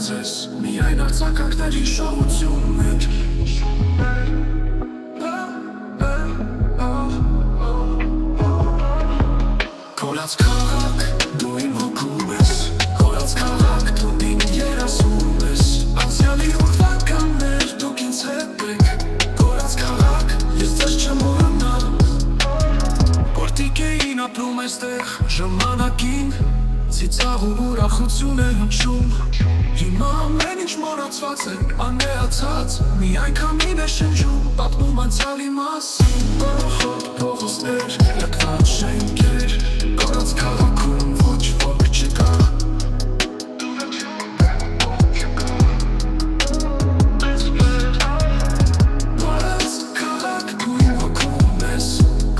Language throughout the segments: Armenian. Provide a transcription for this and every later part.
ձեզ միայն արձագանքների շահություններ Կորած քաղաք, դու իմ հոգում ես Կորած քաղաք, դու իմ երազում ես Անցյալի ուրվականներ, դուք ինձ հետ եք Կորած քաղաք, ես ձեզ չեմ մոռանալ Որտիկ էին ապրում այստեղ ժամանակին Ծիծաղ ու ուրախություն է հնչում Հիմա ամեն ինչ մոռացված է, անեացած Միայն քամին է շնչում, պատմում անցյալի մասին Բողոք փողոցներ, լքված շենքեր Կորած քաղաքում ոչ ոք չկա Կորած քաղաք, դու իմ հոգում ես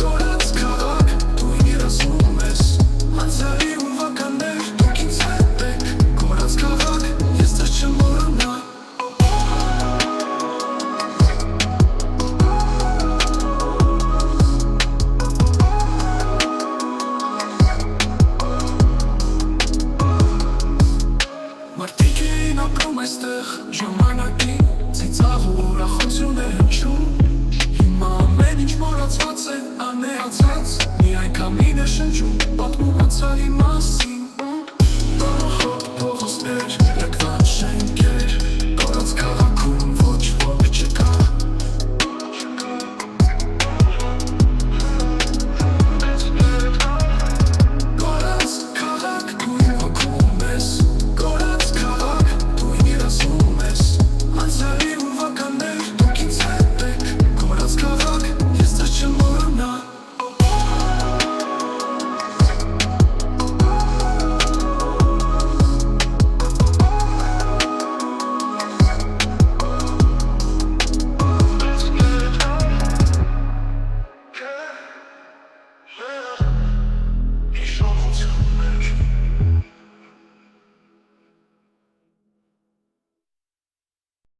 Կորած քաղաք, դու իմ երազում ես Անցյալի ուրվականներ, դուք ինձ հետ եք Կորած քաղաք, ես ձեզ չեմ մոռանա Մարդիկ էին ապրում այստեղ ժամանակին Ծիծաղ ու ուրախություն է հնչում Հիմա ամեն ինչ մոռացված է, անեացած Միայն քամին է շնչում, պատմում անցյալի մասին Բողոք փողոցներ, լքված շենքեր Կորած քաղաքում ոչ ոք չկա Կորած քաղաք, դու իմ հոգում ես Կորած քաղաք, դու իմ երազում ես Անցյալի ուրվականներ, դուք ինձ հետ եք Կորած քաղաք, ես ձեզ չեմ մոռանա Իշխանություններ